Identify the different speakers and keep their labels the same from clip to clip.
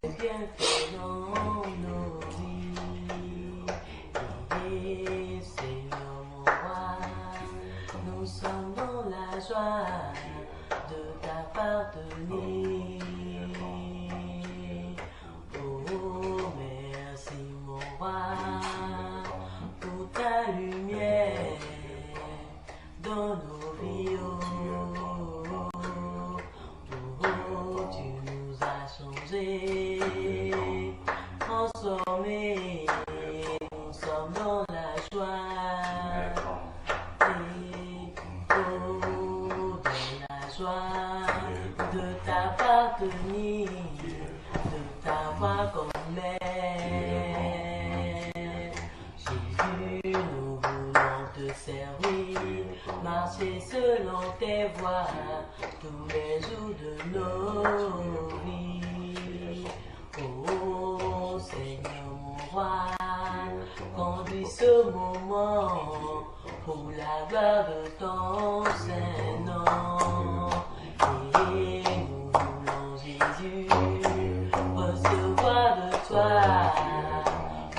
Speaker 1: bienfaits dans nos vies. Et Seigneur mon roi, nous sommes dans la joie de t'appartenir. Oh, merci mon roi pour ta lumière dans nos vies. Tu nous as changés, transformés, nous sommes dans la joie. Et oh, dans la joie de t'appartenir, de t'avoir comme mère. Jésus, nous voulons te servir, marcher selon tes voies tous les jours de nos vies. Oh Seigneur mon roi, conduis ce moment pour la gloire de ton Saint-Nom. Et nous voulons Jésus recevoir de toi.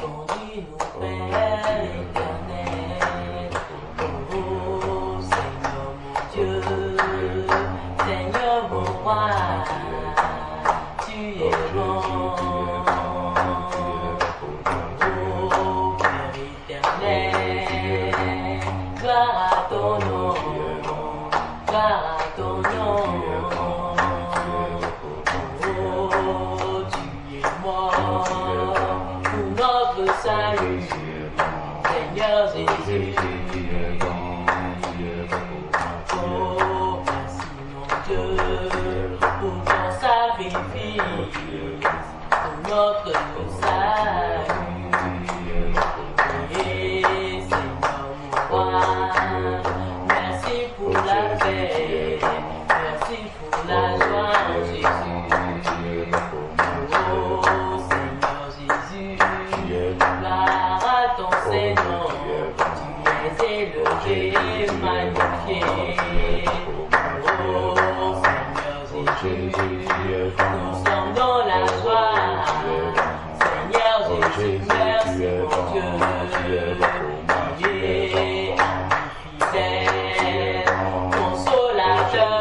Speaker 1: Conduis-nous Père éternel. Oh Seigneur mon Dieu, Seigneur mon roi, tu es bon. Oh Père éternel, gloire à ton nom, gloire à ton nom. Oh, tu es mort pour notre salut, Seigneur Jésus. Oh, merci mon Dieu pour ton sacrifice, pour notre salut. Et Seigneur mon roi, merci pour la paix, merci pour la joie en Jésus. Oh Seigneur Jésus, gloire à ton Seigneur, tu es élevé et magnifié. Oh Seigneur Jésus, nous sommes dans la joie. Seigneur Jésus, merci mon Dieu. Et fidèle, consolateur,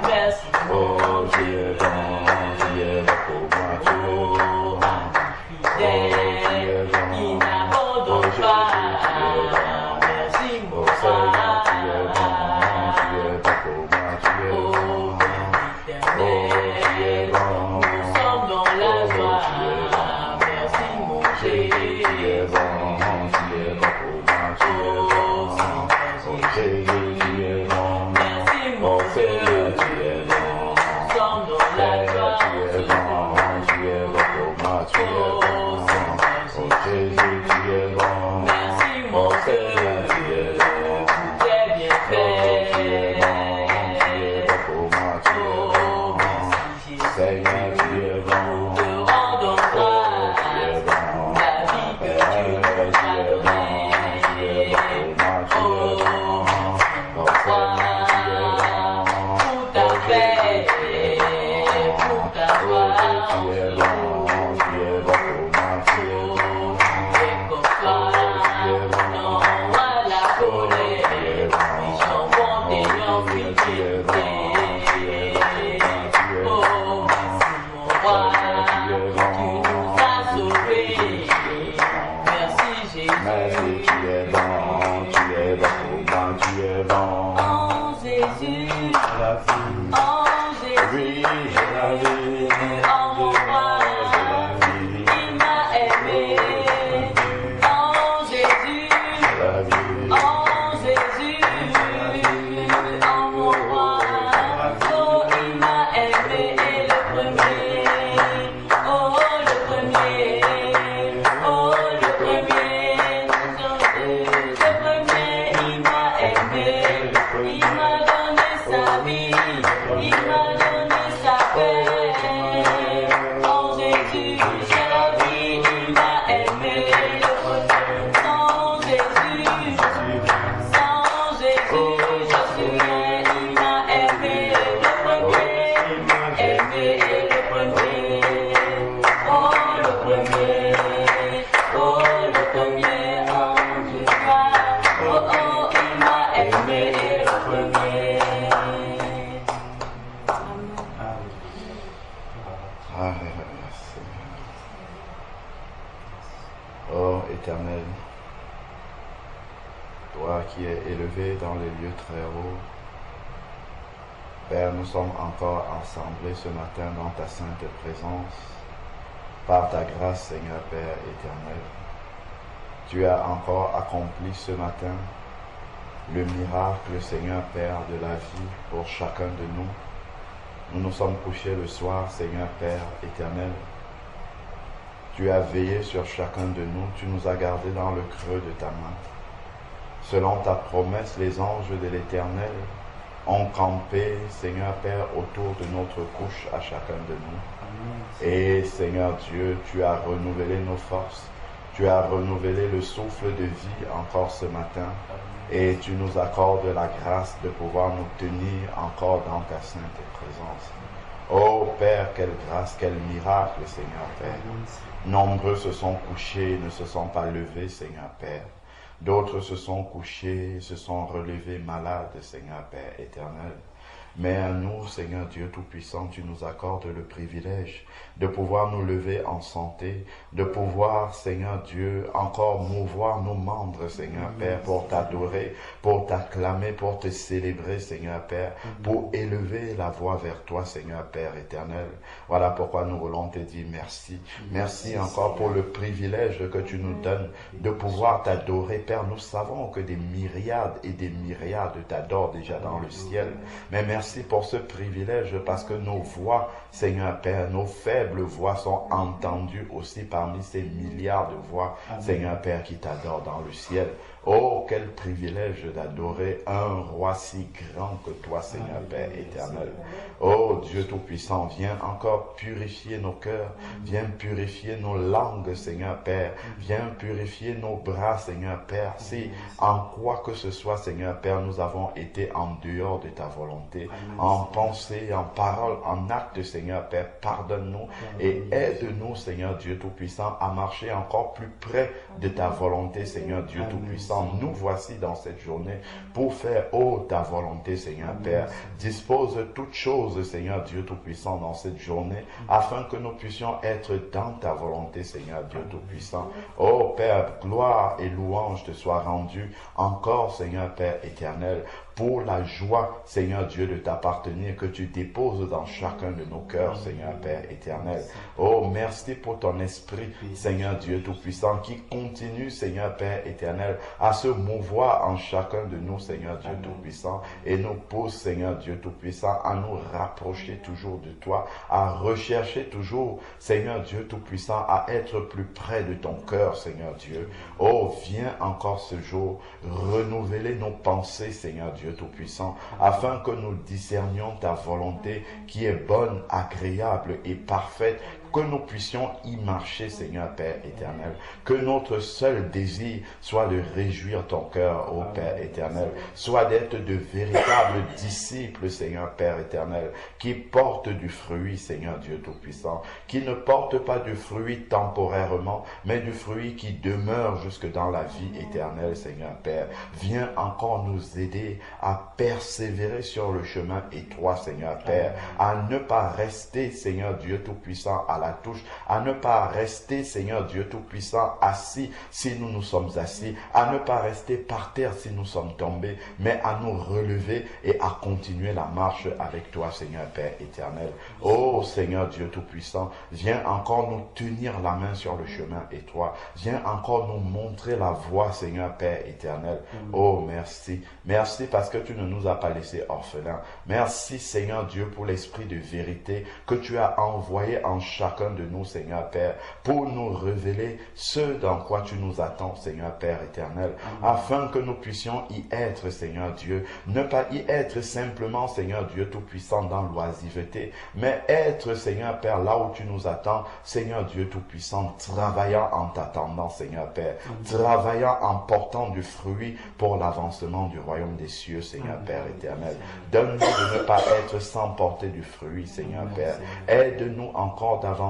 Speaker 1: merci mon Dieu. Oh, fidèle, qui n'abandonne pas, merci mon roi. Oh, éternel, nous sommes dans la joie, merci mon Jésus. Oh, Jésus, merci mon Dieu, nous sommes dans la joie, oh, Jésus, merci mon Dieu, tu es bien fait. Oh, merci Jésus, nous te rendons grâce, la vie que tu nous as donnée. Oh, merci pour ta paix, pour ta gloire. Alléluia, Seigneur. Oh Éternel, toi qui es élevé dans les lieux très hauts, Père, nous sommes encore assemblés ce matin dans ta sainte présence, par ta grâce, Seigneur Père éternel. Tu as encore accompli ce matin le miracle, Seigneur Père, de la vie pour chacun de nous. Nous nous sommes couchés le soir, Seigneur Père éternel. Tu as veillé sur chacun de nous, tu nous as gardés dans le creux de ta main. Selon ta promesse, les anges de l'Éternel ont campé, Seigneur Père, autour de notre couche à chacun de nous. Et Seigneur Dieu, tu as renouvelé nos forces, tu as renouvelé le souffle de vie encore ce matin. Et tu nous accordes la grâce de pouvoir nous tenir encore dans ta sainte présence. Oh Père, quelle grâce, quel miracle, Seigneur Père. Nombreux se sont couchés, ne se sont pas levés, Seigneur Père. D'autres se sont couchés, se sont relevés malades, Seigneur Père éternel. Mais à nous, Seigneur Dieu Tout-Puissant, tu nous accordes le privilège de pouvoir nous lever en santé, de pouvoir, Seigneur Dieu, encore mouvoir nos membres, Seigneur Père, pour t'adorer, pour t'acclamer, pour te célébrer, Seigneur Père, pour élever la voix vers toi, Seigneur Père éternel. Voilà pourquoi nous voulons te dire merci. Merci encore pour le privilège que tu nous donnes de pouvoir t'adorer. Père, nous savons que des myriades et des myriades t'adorent déjà dans le ciel. Mais merci pour ce privilège parce que nos voix, Seigneur Père, nos faibles voix sont entendues aussi parmi ces milliards de voix, Seigneur Père, qui t'adorent dans le ciel. Oh, quel privilège d'adorer un roi si grand que toi, Seigneur Père éternel. Oh, Dieu Tout-Puissant, viens encore purifier nos cœurs, viens purifier nos langues, Seigneur Père, viens purifier nos bras, Seigneur Père. Si en quoi que ce soit, Seigneur Père, nous avons été en dehors de ta volonté, en pensée, en parole, en acte, Seigneur Père, pardonne-nous et aide-nous, Seigneur Dieu Tout-Puissant, à marcher encore plus près de ta volonté, Seigneur Dieu Tout-Puissant. Nous voici dans cette journée pour faire, ta volonté, Seigneur Père. Dispose toutes choses, Seigneur Dieu Tout-Puissant, dans cette journée, afin que nous puissions être dans ta volonté, Seigneur Dieu Tout-Puissant. Oh Père, gloire et louange te soient rendues encore, Seigneur Père éternel, pour la joie, Seigneur Dieu, de t'appartenir que tu déposes dans chacun de nos cœurs, Seigneur Père éternel. Oh, merci pour ton esprit, Seigneur Dieu Tout-Puissant, qui continue, Seigneur Père éternel, à se mouvoir en chacun de nous, Seigneur Dieu Tout-Puissant, et nous pousse, Seigneur Dieu Tout-Puissant, à nous rapprocher toujours de toi, à rechercher toujours, Seigneur Dieu Tout-Puissant, à être plus près de ton cœur, Seigneur Dieu. Oh, viens encore ce jour renouveler nos pensées, Seigneur Dieu Tout-Puissant, afin que nous discernions ta volonté qui est bonne, agréable et parfaite, que nous puissions y marcher, Seigneur Père éternel. Que notre seul désir soit de réjouir ton cœur, ô Père éternel, soit d'être de véritables disciples, Seigneur Père éternel, qui portent du fruit, Seigneur Dieu Tout-Puissant, qui ne portent pas du fruit temporairement, mais du fruit qui demeure jusque dans la vie éternelle, Seigneur Père. Viens encore nous aider à persévérer sur le chemin étroit, Seigneur Père, à ne pas rester, Seigneur Dieu Tout-Puissant, à la touche, à ne pas rester, Seigneur Dieu Tout-Puissant, assis si nous nous sommes assis, à ne pas rester par terre si nous sommes tombés, mais à nous relever et à continuer la marche avec toi, Seigneur Père éternel. Oh Seigneur Dieu Tout-Puissant, viens encore nous tenir la main sur le chemin étroit, viens encore nous montrer la voie, Seigneur Père éternel. Oh merci, merci parce que tu ne nous as pas laissés orphelins. Merci Seigneur Dieu pour l'esprit de vérité que tu as envoyé en chacun de nous, Seigneur Père, pour nous révéler ce dans quoi tu nous attends, Seigneur Père éternel, afin que nous puissions y être, Seigneur Dieu, ne pas y être simplement, Seigneur Dieu Tout-Puissant, dans l'oisiveté, mais être, Seigneur Père, là où tu nous attends, Seigneur Dieu Tout-Puissant, travaillant en t'attendant, Seigneur Père, travaillant en portant du fruit pour l'avancement du royaume des cieux, Seigneur Père éternel. Donne-nous de ne pas être sans porter du fruit, Seigneur Père. Aide-nous encore davantage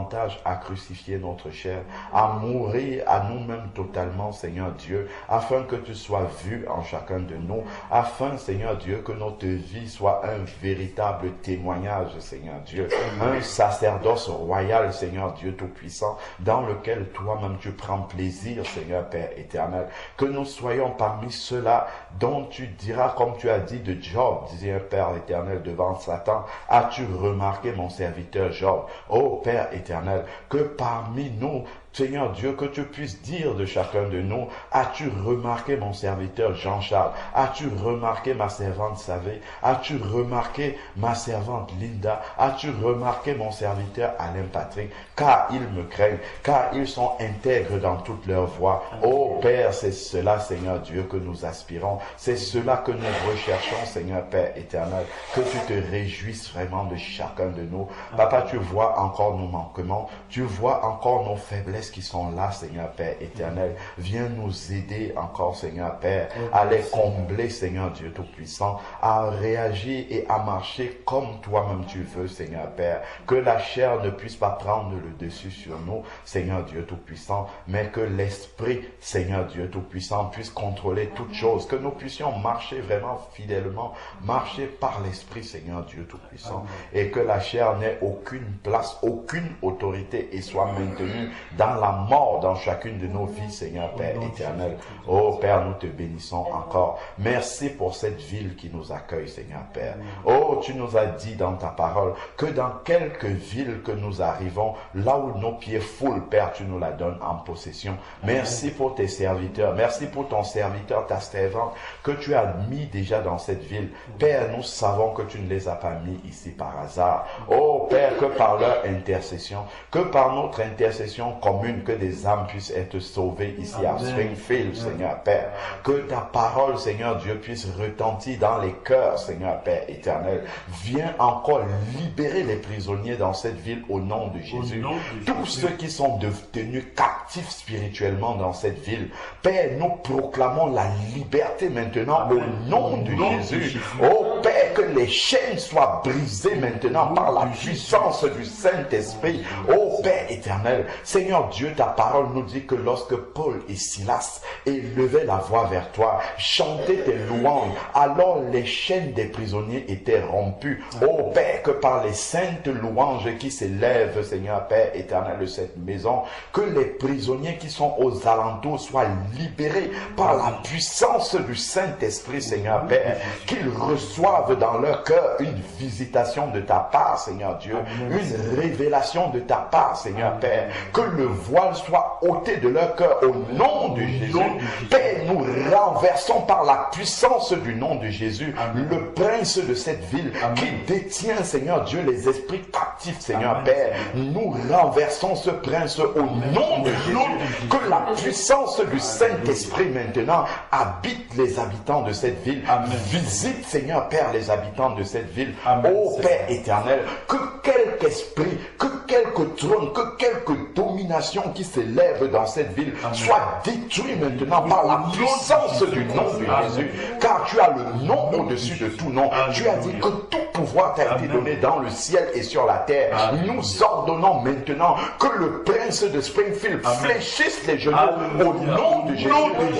Speaker 1: à crucifier notre chair, à mourir à nous-mêmes totalement, Seigneur Dieu, afin afin que tu sois vu en chacun de nous, afin, Seigneur Dieu, que notre vie soit un véritable témoignage, Seigneur Dieu, un sacerdoce royal, Seigneur Dieu Tout-Puissant, dans lequel toi-même tu prends plaisir, Seigneur Père éternel, que nous soyons parmi ceux-là dont tu diras, comme tu as dit de Job, disait un Père éternel devant Satan, as-tu remarqué mon serviteur Job? Ô Père éternel, que parmi nous, Seigneur Dieu, que tu puisses dire de chacun de nous, as-tu remarqué mon serviteur Jean-Charles? As-tu remarqué ma servante Savé? As-tu remarqué ma servante Linda? As-tu remarqué mon serviteur Alain Patrick? Car ils me craignent, car ils sont intègres dans toutes leurs voies. Oh Père, c'est cela, Seigneur Dieu, que nous aspirons. C'est cela que nous recherchons, Seigneur Père éternel. Que tu te réjouisses vraiment de chacun de nous. Papa, tu vois encore nos manquements. Tu vois encore nos faiblesses qui sont là, Seigneur Père éternel. Viens nous aider encore, Seigneur Père, à les combler, Seigneur Dieu Tout-Puissant, à réagir et à marcher comme toi-même tu veux, Seigneur Père. Que la chair ne puisse pas prendre le dessus sur nous, Seigneur Dieu Tout-Puissant, mais que l'Esprit, Seigneur Dieu Tout-Puissant, puisse contrôler toutes choses, que nous puissions marcher vraiment fidèlement, marcher par l'Esprit, Seigneur Dieu Tout-Puissant, et que la chair n'ait aucune place, aucune autorité et soit maintenue dans la mort dans chacune de nos vies, Seigneur Père éternel. Oh Père, nous te bénissons encore. Merci pour cette ville qui nous accueille, Seigneur Père. Oh, tu nous as dit dans ta parole que dans quelques villes que nous arrivons, là où nos pieds foulent, Père, tu nous la donnes en possession. Merci pour tes serviteurs. Merci pour ton serviteur, ta servante, que tu as mis déjà dans cette ville. Père, nous savons que tu ne les as pas mis ici par hasard. Oh Père, que par leur intercession, que par notre intercession commune, que des âmes puissent être sauvées ici à Springfield, Seigneur Père. Que ta parole, Seigneur Dieu, puisse retentir dans les cœurs, Seigneur Père éternel. Viens encore libérer les prisonniers dans cette ville au nom de Jésus. Tous ceux qui sont devenus captifs spirituellement dans cette ville, Père, nous proclamons la liberté maintenant au nom de Jésus. Oh Père, que les chaînes soient brisées maintenant par la puissance du Saint-Esprit. Oh Père éternel, Seigneur Dieu, ta parole nous dit que lorsque Paul et Silas élevaient la voix vers toi, chantaient tes louanges, alors les chaînes des prisonniers étaient rompues. Oh Père, que par les saintes louanges qui s'élèvent, Seigneur Père éternel de cette maison, que les prisonniers qui sont aux alentours soient libérés par la puissance du Saint-Esprit, Seigneur Père, qu'ils reçoivent dans leur cœur une visitation de ta part, Seigneur Dieu, une révélation de ta part, Seigneur Père, que le voile soit ôté de leur cœur au nom de Jésus. Père, nous renversons par la puissance du nom de Jésus le prince de cette ville qui détient, Seigneur Dieu, les esprits captifs, Seigneur Père. Nous renversons ce prince au nom de Jésus. Que la puissance du Saint-Esprit maintenant habite les habitants de cette ville. Visite, Seigneur Père, les habitants de cette ville. Ô Père éternel, que quelque esprit, que quelque trône, que quelque domination qui s'élève dans cette ville soit détruit maintenant par la puissance du nom de Jésus. Car tu as le nom au-dessus de tout nom. Tu as dit que tout pouvoir t'a été donné dans le ciel et sur la terre. Nous ordonnons maintenant que le prince de Springfield fléchisse les genoux au nom de Jésus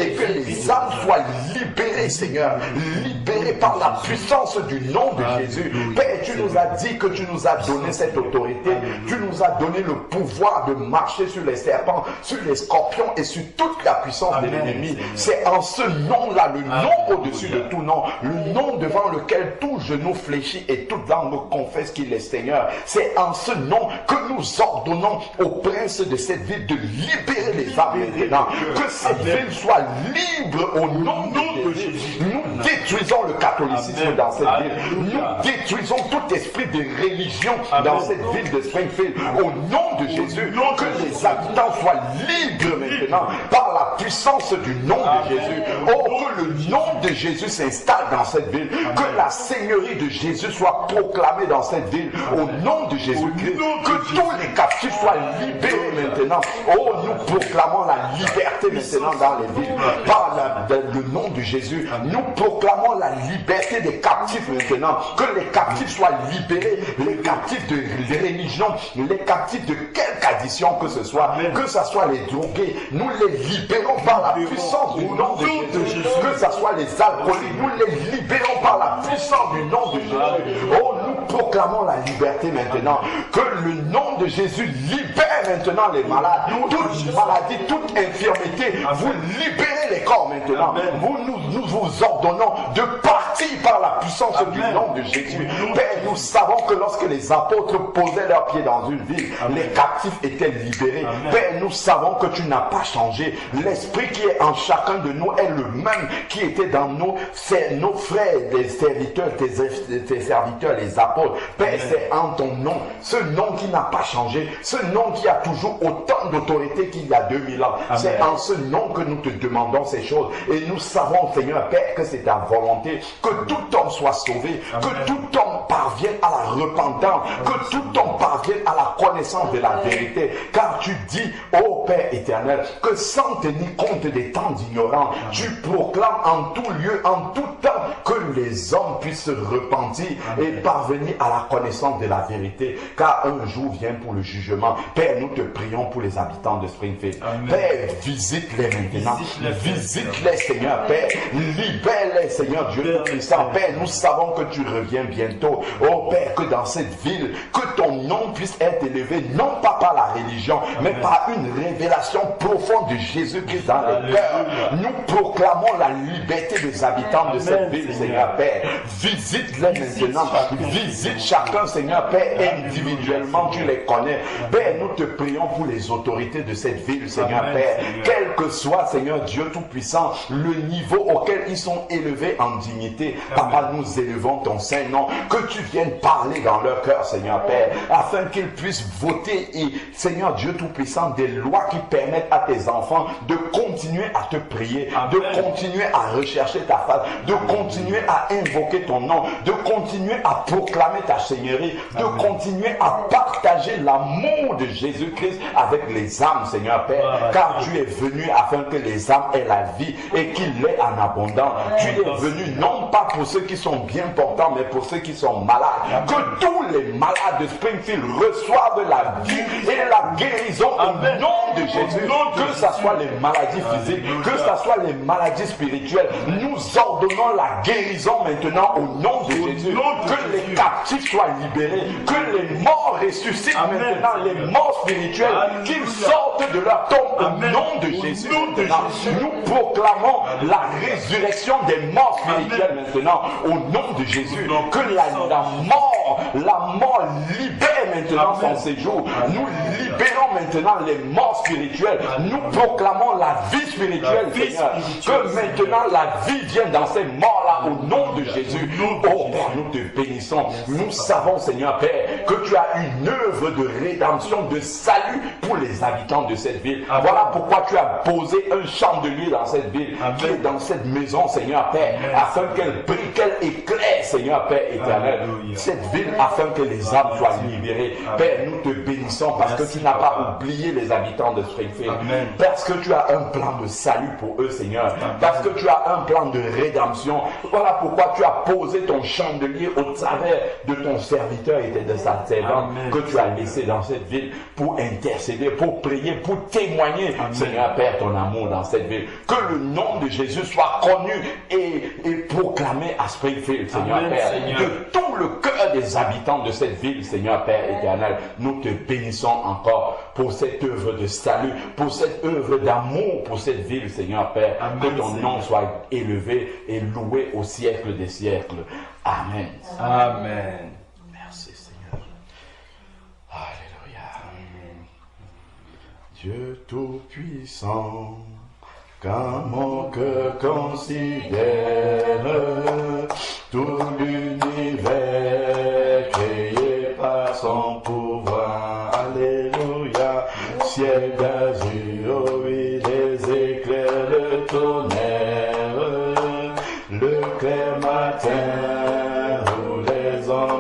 Speaker 1: et que les âmes soient libérées, Seigneur. Libérées par la puissance du nom de Jésus. Père, tu nous as dit que tu nous as donné cette autorité. Tu nous as donné le pouvoir de marcher sur les serpents, sur les scorpions et sur toute la puissance de l'ennemi. C'est en ce nom-là, le nom au-dessus de tout nom, le nom devant lequel tout genou fléchit et toute langue confesse qu'il est Seigneur. C'est en ce nom que nous ordonnons au prince de cette ville de libérer les âmes maintenant. Que cette ville soit libre au nom de Jésus. Nous détruisons le catholicisme dans cette ville. Nous détruisons tout esprit de religion dans cette ville de Springfield. Au nom de Jésus, que les habitants soient libres maintenant par la puissance du nom de Jésus. Oh, que le nom de Jésus s'installe dans cette ville. Que la seigneurie de Jésus soit proclamé dans cette ville. Au nom de Jésus-Christ, que tous les captifs soient libérés maintenant. Oh, nous proclamons la liberté maintenant dans les villes. Par le nom de Jésus, nous proclamons la liberté des captifs maintenant. Que les captifs soient libérés, les captifs de religion, les captifs de quelque addition que ce soit, que ce soit les drogués, nous les libérons par la puissance du nom de Jésus. Que ce soit les alcooliques, nous les libérons par la puissance du nom de Jésus. Oh, nous proclamons la liberté maintenant. Que le nom de Jésus libère maintenant les malades. Toute maladie, toute infirmité, vous libérez les corps maintenant. Nous vous ordonnons de partir par la puissance du nom de Jésus. Père, nous savons que lorsque les apôtres posaient leurs pieds dans une ville, les captifs étaient libérés. Père, nous savons que tu n'as pas changé. L'esprit qui est en chacun de nous est le même qui était dans nous. C'est nos frères, les serviteurs, tes serviteurs, les apôtres. Père, c'est en ton nom, ce nom qui n'a pas changé, ce nom qui a toujours autant d'autorité qu'il y a 2000 ans. C'est en ce nom que nous te demandons ces choses. Et nous savons, Seigneur Père, que c'est ta volonté que tout homme soit sauvé, que tout homme parvienne à la repentance, que tout homme parvienne à la connaissance de la vérité. Car tu dis, ô Père éternel, que sans tenir compte des temps d'ignorance, tu proclames en tout lieu, en tout temps, que les hommes puissent se repentir et parvenir à la connaissance de la vérité. Car un jour vient pour le jugement. Père, nous te prions pour les habitants de Springfield. Père, visite-les maintenant. Visite-les, Seigneur Père. Libère-les, Seigneur Dieu Tout-Puissant. Père, nous savons que tu reviens bientôt. Oh Père, que dans cette ville, que ton nom puisse être élevé, non pas par la religion, mais par une révélation profonde de Jésus-Christ dans les cœurs. Nous proclamons la liberté des habitants de cette ville, Seigneur Père. Visite-les maintenant. Visite chacun, Seigneur Père, individuellement, tu les connais. Père, nous te prions pour les autorités de cette ville, Seigneur Père. Quel que soit, Seigneur Dieu Tout-Puissant, le niveau auquel ils sont élevés en dignité, Papa, nous élevons ton Saint-Nom. Que tu viennes parler dans leur cœur, Seigneur Père, afin qu'ils puissent voter, et Seigneur Dieu Tout-Puissant, des lois qui permettent à tes enfants de continuer à te prier, de continuer à rechercher ta face, de continuer à invoquer ton nom, de continuer à proclamer ta Seigneurie, de continuer à partager l'amour de Jésus-Christ avec les âmes, Seigneur Père, car tu es venu afin que les âmes aient la vie et qu'il l'ait en abondance. Tu es venu non pas pour ceux qui sont bien portants, mais pour ceux qui sont malades. Que tous les malades de Springfield reçoivent la vie et la guérison au nom de Jésus. Que ce soit les maladies physiques, que ce soit les maladies spirituelles, nous ordonnons la guérison maintenant au nom de Jésus. Que les captifs soient libérés, que les morts ressuscitent maintenant, les morts spirituels, qu'ils sortent de leur tombe au nom de Jésus. Maintenant, nous proclamons la résurrection des morts spirituels maintenant au nom de Jésus. Que la mort libère maintenant son séjour. Nous libérons maintenant les morts spirituels. Nous proclamons la vie spirituelle, Seigneur. Que maintenant la vie vienne dans ces morts-là au nom de Jésus. Oh Père, nous te bénissons. Nous savons, Seigneur Père, que tu as une œuvre de rédemption, de salut pour les habitants de cette ville. Voilà pourquoi tu as posé un chandelier dans cette ville, qui est dans cette maison, Seigneur Père, afin qu'elle brille, qu'elle éclaire, Seigneur Père éternel, cette ville, afin que les âmes soient libérées. Père, nous te bénissons parce que tu n'as pas oublié les habitants de Springfield, parce que tu as un plan de salut pour eux, Seigneur, parce que tu as un plan de rédemption. Voilà pourquoi tu as posé ton chandelier au travers de ton serviteur et de sa servante que tu as laissé dans cette ville pour intercéder, pour prier, pour témoigner, Seigneur Père, ton amour dans cette ville. Que le nom de Jésus soit connu et proclamé à Springfield, Seigneur Père, de tout le cœur des habitants de cette ville, Seigneur Père éternel. Nous te bénissons encore pour cette œuvre de salut, pour cette œuvre d'amour pour cette ville, Seigneur Père. Que ton nom soit élevé et loué au siècle des siècles. Amen.
Speaker 2: Amen.
Speaker 1: Merci, Seigneur. Alléluia. Dieu Tout-Puissant, quand mon cœur considère tout l'univers créé par son pouvoir. Alléluia. Ciel d'azur, oui, les éclairs de tonnerre, le clair matin où les anges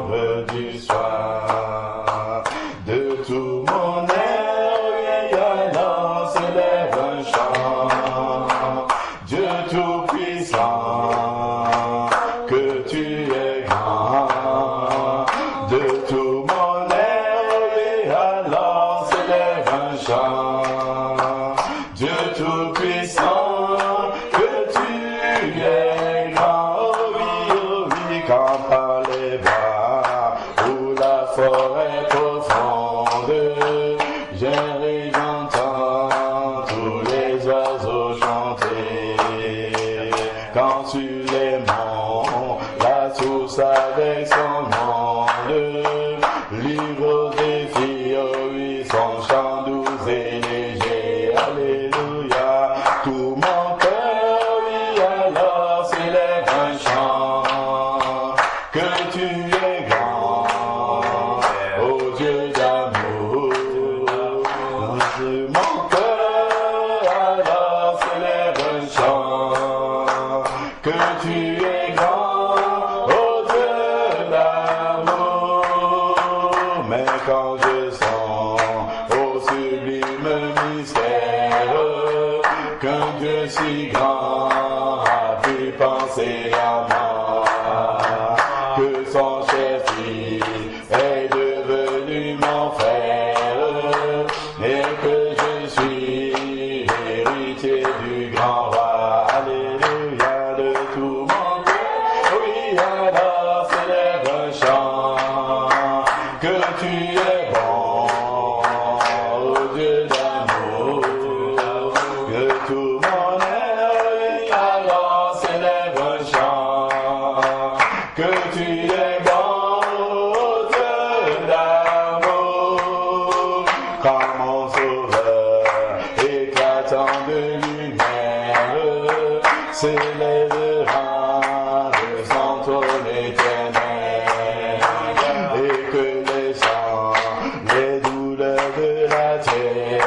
Speaker 1: chant. Dieu tout-puissant, que tu es grand, oh oui, quand par les bras ou la forêt profonde, j'entends tous les oiseaux chanter. Quand sur les monts, la source avec son monde, livre des filles, oh oui, son chant doux et léger, alléluia. Tout mon cœur, oui, alors s'élève un chant, que tu es grand, ô Dieu d'amour. Tout mon cœur, alors s'élève un chant, que tu es grand, ô Dieu d'amour. Mais quand je sens au sublime mystère qu'un Dieu si grand a pu penser à moi, que son cher fils est devenu mon frère, et que je suis l'héritier du grand roi. Alléluia, de tout mon cœur, oui, alors s'élève un chant, que tu es bon, ô Dieu d'amour, que tout mon œil, alors s'élève un chant, que tu es bon, ô Dieu d'amour, quand mon sauveur éclatant de lumière s'élèvera de son trône éternel, et que les chants, les douleurs de la terre,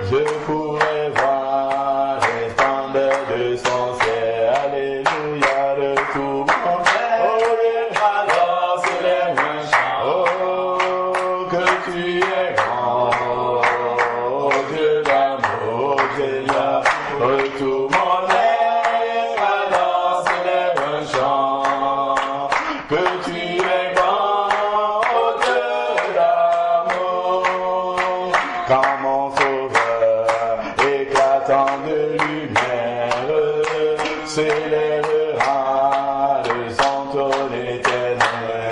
Speaker 1: je pourrai voir les splendeurs de son ciel. Alléluia, de tout mon cœur, oh, alors s'élève un chant, oh, que tu es grand, oh Dieu d'amour, Seigneur, de tout mon être, alors s'élève un chant, que tu es grand, oh Dieu d'amour. Quand mon sauveur éclatant de lumière s'élèvera de son trône éternel,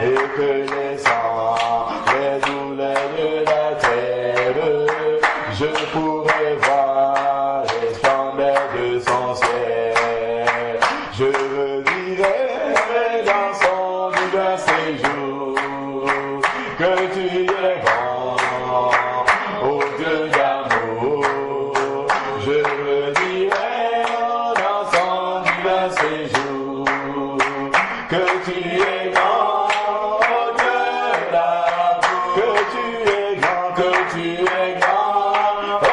Speaker 1: et que les sangs, les douleurs de la terre, je pourrai voir les splendeurs de son ciel. Je revivrai dans son divin séjour, que tu es grand, ô Dieu d'amour. Je revivrai dans son divin séjour, que tu es grand, ô Dieu d'amour, que tu es grand, que tu es grand, ô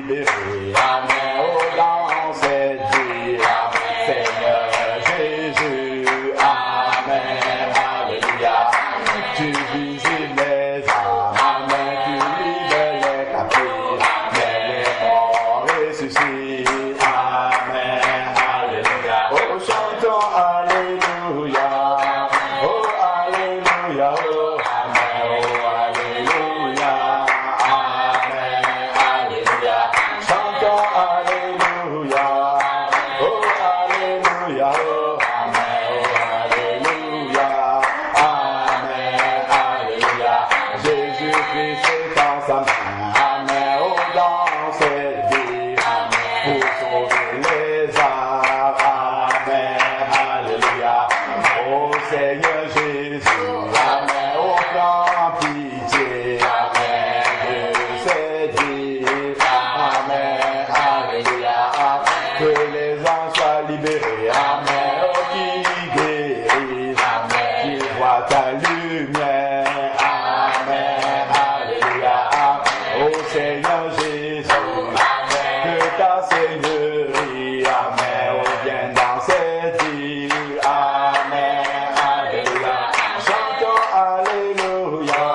Speaker 1: libérés. Amen. Oh, dans cette vie. Amen. Seigneur Jésus. Amen. Alléluia. Tu visites les âmes. Amen. Tu libères les captifs. Mais les morts ressuscitent. Amen. Alléluia. Oh, chantons Alléluia. Oh, Alléluia. Oh, Amen. Oh, Alléluia. Amen. Alléluia. Chantons Alléluia. Oh, Alléluia. Oh, Amen. Oh, Alléluia. Amen. Alléluia. Jésus-Christ est en sa main. Amen. Oh, dans cette vie. Amen. Pour sauver les âmes. Amen. Alléluia. Oh, Seigneur Jésus. Amen. Oh, prends pitié. Amen. De cette vie. Amen. Alléluia. Que les âmes soient libérés. Amen. Oh, qui guérissent. Amen. Qui voient ta lumière. Amen. Alléluia. Oh, Seigneur Jésus. Amen. Que ta Seigneurie. Amen. Oh, vienne dans cette vie. Amen. Alléluia. Chantons Alléluia.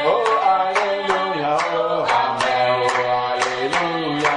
Speaker 1: Oh, Alléluia. Oh, Amen. Oh, Alléluia.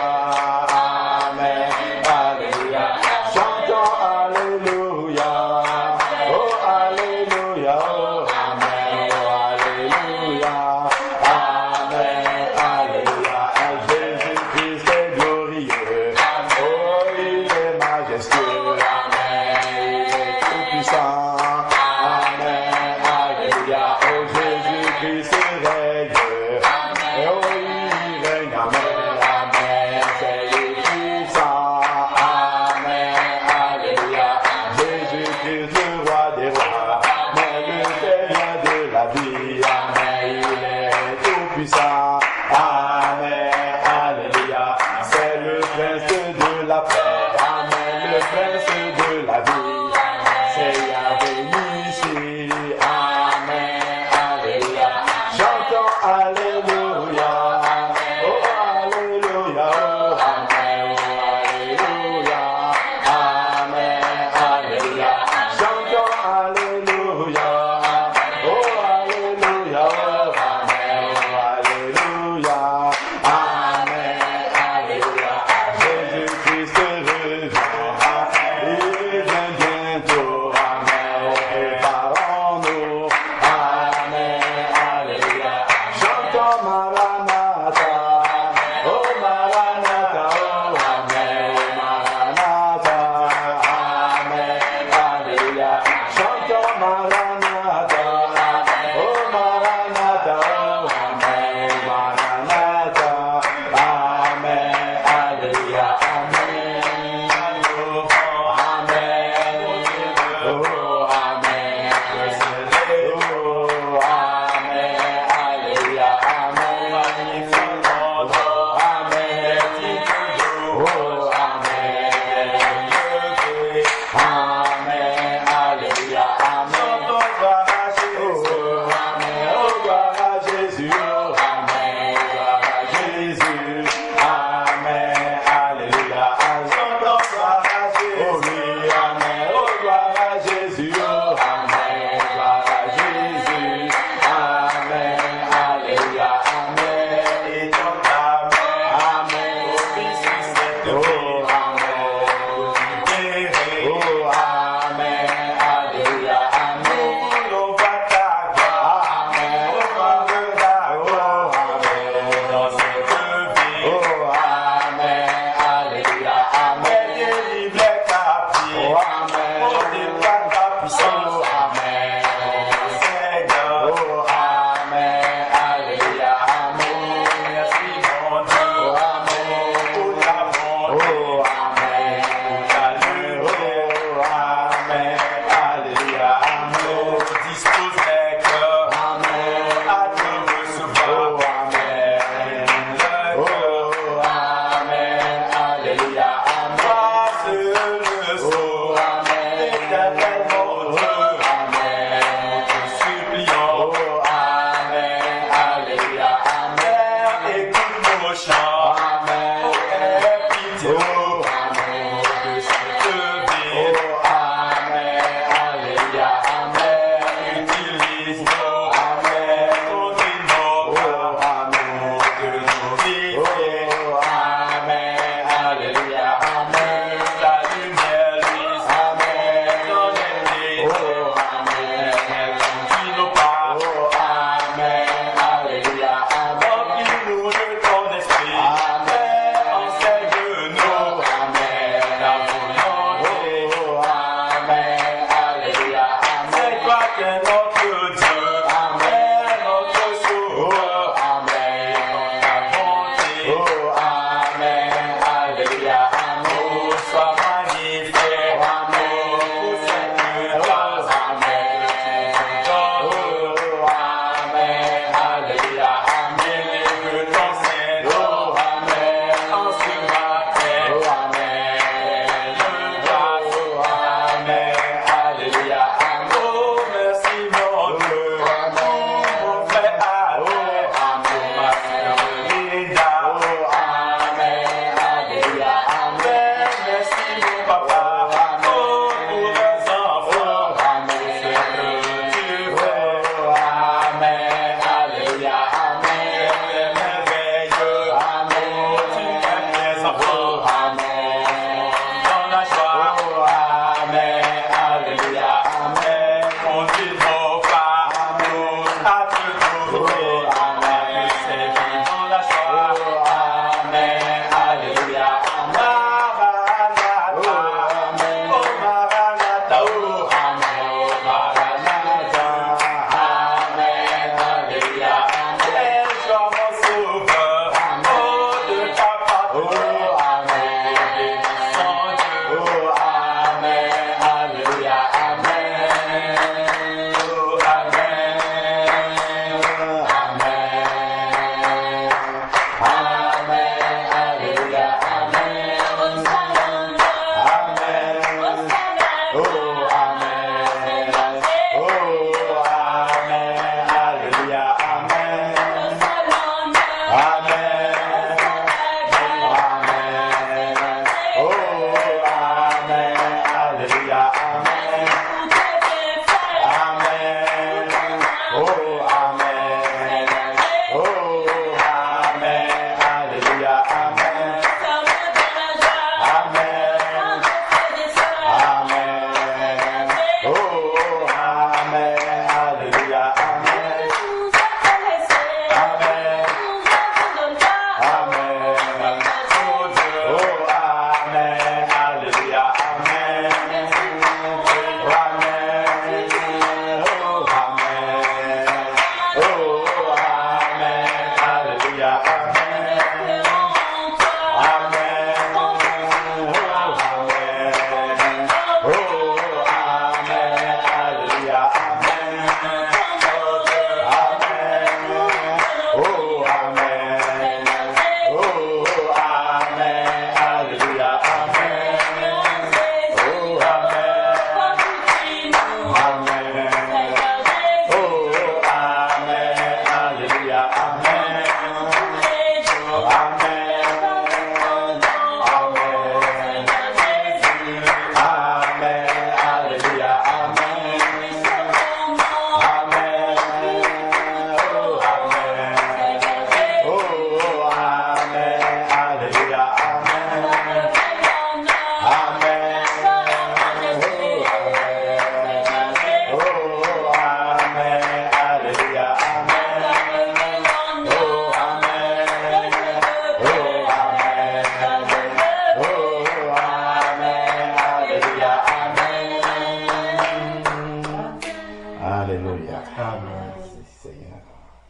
Speaker 1: Alléluia.
Speaker 2: Amen.
Speaker 1: Merci Seigneur.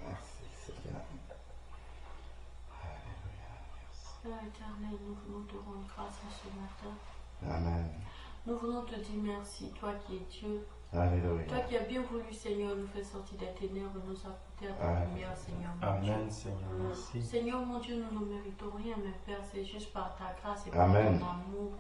Speaker 1: Merci Seigneur. Alléluia.
Speaker 3: Père éternel, nous voulons te rendre grâce en ce matin.
Speaker 1: Amen.
Speaker 3: Nous voulons te dire merci, toi qui es Dieu.
Speaker 1: Alléluia.
Speaker 3: Toi qui as bien voulu, Seigneur, nous faire sortir des ténèbres et nous apporter à ta lumière, Seigneur. Mon Dieu.
Speaker 2: Amen, Seigneur, merci.
Speaker 3: Seigneur, mon Dieu, nous ne méritons rien, mais Père, c'est juste par ta grâce et
Speaker 1: Amen.
Speaker 3: par ton amour.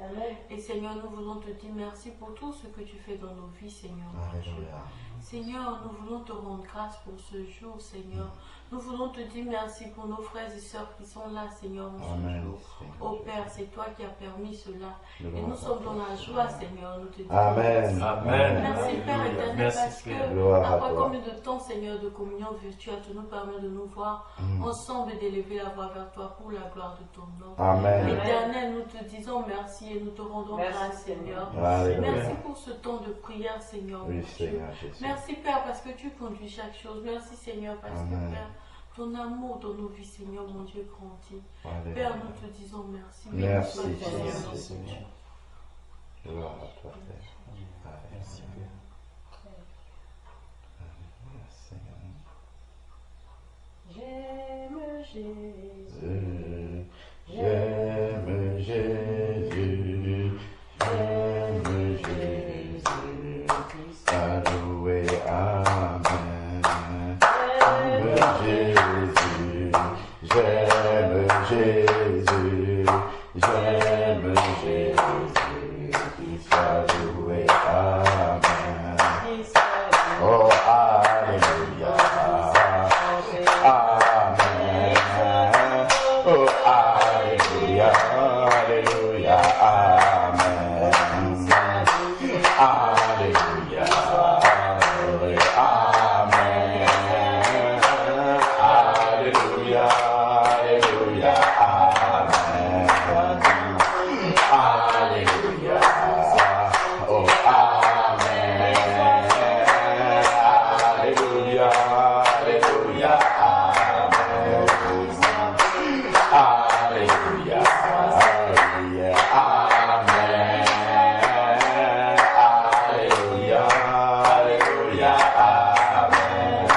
Speaker 3: Et Seigneur, nous voulons te dire merci pour tout ce que tu fais dans nos vies, Seigneur. Mon Dieu.
Speaker 1: Alléluia.
Speaker 3: Seigneur, nous voulons te rendre grâce pour ce jour, Seigneur. Nous voulons te dire merci pour nos frères et sœurs qui sont là, Seigneur, en ce
Speaker 1: Amen.
Speaker 3: jour.
Speaker 1: Seigneur.
Speaker 3: Oh Père, c'est toi qui as permis cela. Et
Speaker 1: Gloire
Speaker 3: nous
Speaker 1: à
Speaker 3: sommes
Speaker 1: toi.
Speaker 3: dans la joie, Seigneur. Nous te disons
Speaker 1: Amen.
Speaker 3: merci.
Speaker 2: Amen.
Speaker 3: Merci Père
Speaker 2: Alléluia.
Speaker 3: éternel,
Speaker 2: Merci,
Speaker 3: parce
Speaker 2: Père.
Speaker 3: que
Speaker 1: Gloire à
Speaker 3: après
Speaker 1: toi.
Speaker 3: combien de temps, Seigneur, de communion virtuelle, tu nous permets de nous voir ensemble et d'élever la voix vers toi pour la gloire de ton nom.
Speaker 1: Amen.
Speaker 3: Éternel, nous te disons merci et nous te rendons
Speaker 4: Merci,
Speaker 3: grâce, Seigneur.
Speaker 1: Alléluia.
Speaker 3: Merci pour ce temps de prière, Seigneur.
Speaker 1: Oui,
Speaker 3: mon Dieu.
Speaker 1: Seigneur Jésus.
Speaker 3: Merci Père parce que tu conduis chaque chose. Merci Seigneur parce
Speaker 1: Amen.
Speaker 3: que Père, ton amour dans nos vies, Seigneur, mon Dieu, grandit.
Speaker 1: Alléluia.
Speaker 3: Père, nous te disons merci.
Speaker 1: Merci,
Speaker 3: Béni sois le
Speaker 1: Seigneur.
Speaker 3: Seigneur.
Speaker 1: Gloire à toi, Père.
Speaker 2: Merci,
Speaker 1: Alléluia.
Speaker 2: Père.
Speaker 1: Alléluia, Seigneur.
Speaker 4: J'aime Jésus.
Speaker 1: J'aime Jésus, j'aime Jésus, alloué, Amen. J'aime Jésus, j'aime Jésus, j'aime Jésus, alloué, Amen. Oh, Alléluia. Amen. Oh, Alléluia, Alléluia, Amen. Alléluia, Amen. Alléluia, Alléluia, Amen. Alléluia, oh, Amen. Alléluia, Alléluia, Amen. Alléluia, Alléluia, Amen. Alléluia, Alléluia, Amen.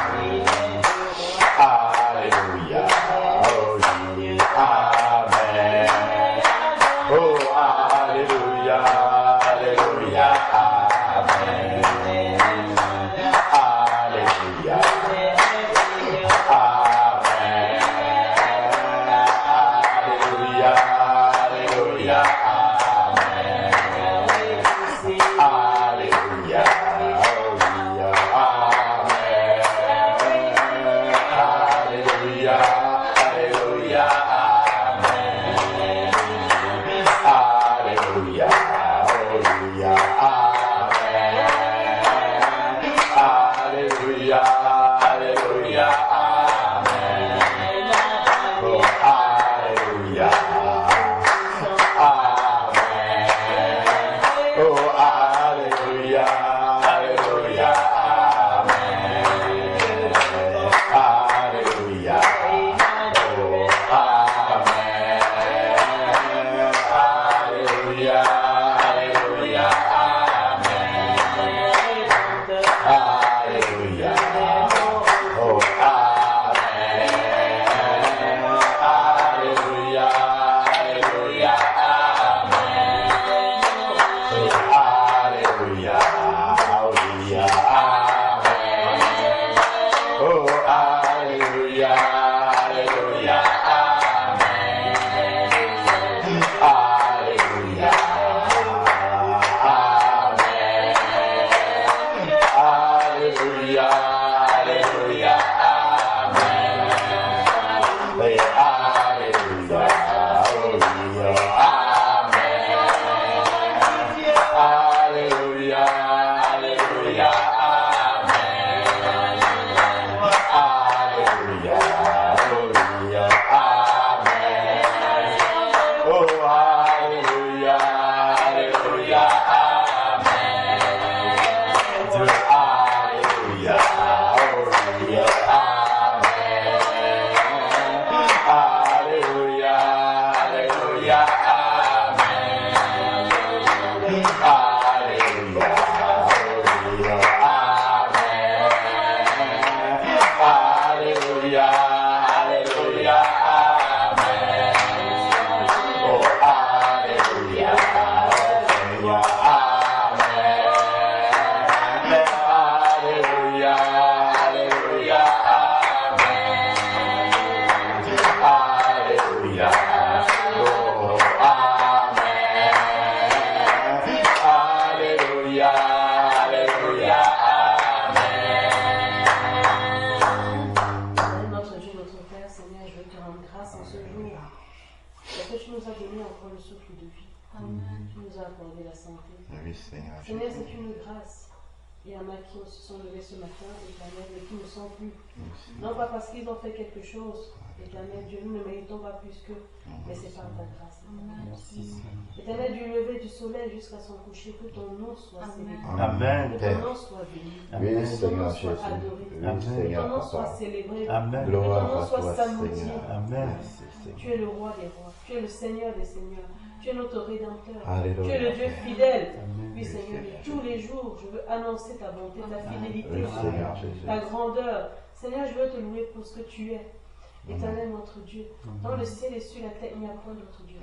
Speaker 1: Alléluia, oh oui, Amen. Oh, Alléluia, Alléluia, Amen. Alléluia, Amen. Alléluia, Alléluia, Amen. Alléluia, Alléluia, Amen. Alléluia, Alléluia, Amen. Alléluia, Alléluia, Amen. Alléluia, Alléluia, Amen. Oh, Alléluia. Alléluia.
Speaker 4: donné encore le souffle de vie.
Speaker 3: Amen.
Speaker 4: Tu nous as accordé la santé.
Speaker 1: Oui, Seigneur
Speaker 4: Seigneur,
Speaker 1: Jésus.
Speaker 4: c'est une grâce. Il y en a qui se sont levés ce matin, Éternel, mais qui ne sont plus. Non pas parce qu'ils ont fait quelque chose, Éternel Dieu, nous ne méritons pas plus qu'eux, mais c'est par ta grâce. Éternel, du lever du soleil jusqu'à son coucher, que ton nom soit célébré.
Speaker 2: Amen.
Speaker 4: Que ton nom soit béni.
Speaker 1: Oui,
Speaker 4: Que ton nom
Speaker 1: Seigneur
Speaker 4: soit
Speaker 1: Jésus.
Speaker 4: adoré.
Speaker 1: Oui,
Speaker 2: Amen.
Speaker 4: Que ton
Speaker 1: Seigneur
Speaker 4: nom soit
Speaker 1: Papa.
Speaker 4: célébré.
Speaker 2: Amen.
Speaker 4: Que ton
Speaker 1: Gloire
Speaker 4: nom
Speaker 1: à
Speaker 4: soit
Speaker 1: toi,
Speaker 4: sanctifié.
Speaker 1: Seigneur.
Speaker 2: Amen.
Speaker 1: Merci, Seigneur.
Speaker 4: Tu es le roi des rois. Tu es le Seigneur des seigneurs. Tu es notre rédempteur.
Speaker 1: Alléluia.
Speaker 4: Tu es le Dieu fidèle.
Speaker 2: Amen.
Speaker 4: Oui, Seigneur, et tous les jours, je veux annoncer ta bonté, ta fidélité,
Speaker 1: Oui, Seigneur Jésus.
Speaker 4: ta grandeur. Seigneur, je veux te louer pour ce que tu es. Éternel, notre Dieu. Dans le ciel et sur la terre, il n'y a point d'autre Dieu.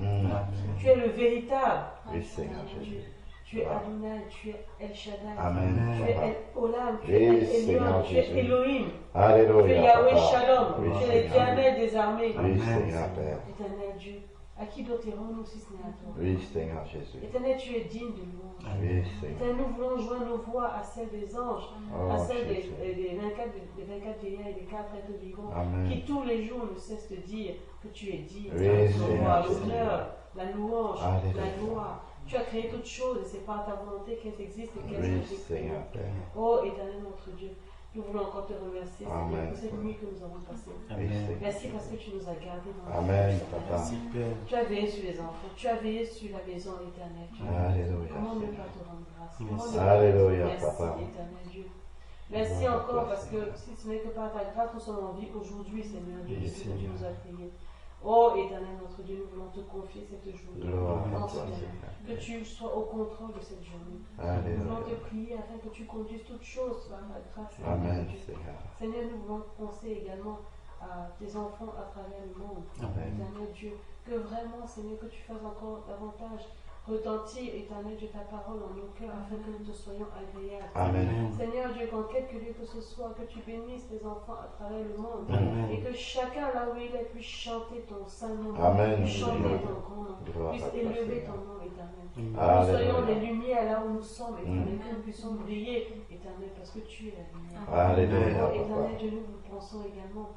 Speaker 4: Tu es le véritable.
Speaker 1: Oui, Seigneur
Speaker 4: Dieu.
Speaker 1: Jésus.
Speaker 4: Tu es Adonai, tu es El Shaddai.
Speaker 1: Amen.
Speaker 4: Tu es
Speaker 1: Papa.
Speaker 4: El Olam, tu
Speaker 1: Oui,
Speaker 4: es El
Speaker 1: Seigneur
Speaker 4: Elyon, tu es
Speaker 1: Jésus.
Speaker 4: Elohim. Tu es
Speaker 1: Alléluia.
Speaker 4: Yahweh
Speaker 1: Papa.
Speaker 4: Shalom.
Speaker 1: Oui,
Speaker 4: Tu es
Speaker 1: Seigneur.
Speaker 4: l'éternel des armées.
Speaker 1: Oui, Seigneur Père.
Speaker 4: Éternel Dieu. À qui d'autrons-nous si ce n'est à toi?
Speaker 1: Oui, Seigneur Jésus.
Speaker 4: Éternel, tu es digne de louange.
Speaker 1: Oui, Seigneur.
Speaker 4: Éternel, nous voulons joindre nos voix à celles des anges, à
Speaker 1: Oh,
Speaker 4: celles des
Speaker 1: Jésus.
Speaker 4: 24 vieillards et des 4 êtres vivants,
Speaker 1: Amen.
Speaker 4: qui tous les jours ne cessent de dire que tu es digne.
Speaker 1: Oui,
Speaker 4: L'honneur,
Speaker 1: Seigneur
Speaker 4: l'honneur, la louange,
Speaker 1: Alléluia.
Speaker 4: la gloire. Tu as créé toutes choses et c'est par ta volonté qu'elles existent et qu'elles
Speaker 1: Oui,
Speaker 4: sont
Speaker 1: Seigneur Père.
Speaker 4: Oh, éternel notre Dieu, nous voulons encore te remercier Seigneur,
Speaker 1: Amen.
Speaker 4: pour cette nuit que nous avons passée.
Speaker 1: Oui, Seigneur.
Speaker 4: Merci parce que tu nous as gardés dans la
Speaker 1: Amen,
Speaker 4: vie,
Speaker 1: Papa.
Speaker 4: Seigneur.
Speaker 2: Super.
Speaker 4: Tu as veillé sur les enfants, tu as veillé sur la maison éternelle.
Speaker 1: Alléluia,
Speaker 4: Comment ne
Speaker 1: Seigneur.
Speaker 4: pas te rendre grâce?
Speaker 2: Merci.
Speaker 4: Comment ne pas te
Speaker 1: Alléluia,
Speaker 4: dire merci,
Speaker 1: Papa.
Speaker 4: éternel Dieu. Merci
Speaker 1: Gloire à
Speaker 4: encore
Speaker 1: toi,
Speaker 4: parce que si ce n'est que par ta grâce, nous sommes en vie aujourd'hui, Seigneur Dieu,
Speaker 1: Oui,
Speaker 4: de ce que tu
Speaker 1: Seigneur.
Speaker 4: nous as créé. Oh éternel notre Dieu, nous voulons te confier cette journée.
Speaker 1: Gloire à
Speaker 4: Vraiment,
Speaker 1: toi,
Speaker 4: Seigneur,
Speaker 1: Seigneur.
Speaker 4: que tu sois au contrôle de cette journée. Nous voulons te
Speaker 1: Alléluia.
Speaker 4: prier afin que tu conduises toutes choses par ta grâce.
Speaker 1: Amen,
Speaker 4: Dieu.
Speaker 1: Seigneur.
Speaker 4: Seigneur, nous voulons penser également à tes enfants à travers le monde.
Speaker 1: Amen.
Speaker 4: Éternel Dieu, que vraiment, Seigneur, que tu fasses encore davantage retentir, éternel Dieu, ta parole en nos cœurs afin que nous te soyons agréables.
Speaker 1: Amen.
Speaker 4: Seigneur Dieu, qu'en quelque lieu que ce soit, que tu bénisses tes enfants à travers le monde
Speaker 2: Amen.
Speaker 4: et que chacun là où il est puisse chanter ton saint nom,
Speaker 1: Amen.
Speaker 4: puisse chanter ton grand nom,
Speaker 1: Gloire
Speaker 4: puisse
Speaker 1: à toi,
Speaker 4: élever
Speaker 1: Seigneur.
Speaker 4: ton nom éternel. Que nous
Speaker 1: Alléluia.
Speaker 4: soyons des lumières là où nous sommes, éternel, que nous puissions briller, éternel, parce que tu es la lumière.
Speaker 1: Alléluia,
Speaker 4: Oh, éternel
Speaker 1: Papa.
Speaker 4: Dieu, nous pensons également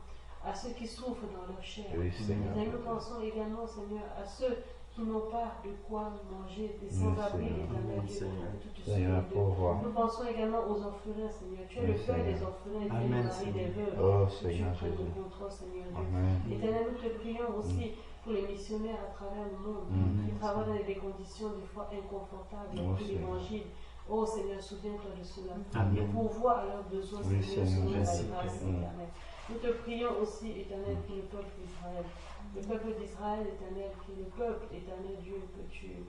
Speaker 4: à ceux qui souffrent dans leur chair.
Speaker 1: Oui, Seigneur.
Speaker 4: Éternel, nous pensons également, Seigneur, à ceux qui n'ont pas de quoi manger, des sans-abri,
Speaker 1: Seigneur.
Speaker 4: éternel Dieu,
Speaker 2: Seigneur.
Speaker 4: que tu te
Speaker 1: Seigneur,
Speaker 4: souviens d'eux.
Speaker 1: pourvois.
Speaker 4: Nous pensons également aux orphelins, Seigneur. Tu es
Speaker 1: Oui,
Speaker 4: le Père
Speaker 1: Seigneur.
Speaker 4: des orphelins et tu es
Speaker 2: Amen,
Speaker 4: le mari des veuves.
Speaker 1: Oh,
Speaker 4: Que tu
Speaker 1: Seigneur
Speaker 4: prennes
Speaker 1: Jésus.
Speaker 4: le contrôle, Seigneur Dieu.
Speaker 1: Amen.
Speaker 4: Éternel, nous te prions aussi pour les missionnaires à travers le monde qui travaillent dans des conditions des fois inconfortables
Speaker 1: Oh,
Speaker 4: pour
Speaker 1: Seigneur.
Speaker 4: l'évangile. Oh Seigneur, souviens-toi de cela.
Speaker 2: Amen.
Speaker 4: Et pourvois à leurs besoins,
Speaker 1: Oui,
Speaker 4: Seigneur,
Speaker 1: Seigneur,
Speaker 4: selon ta
Speaker 2: merci.
Speaker 4: grâce, éternel. Nous te prions aussi, éternel, pour le peuple d'Israël. Le peuple d'Israël, éternel, qui est le peuple, éternel Dieu, que tu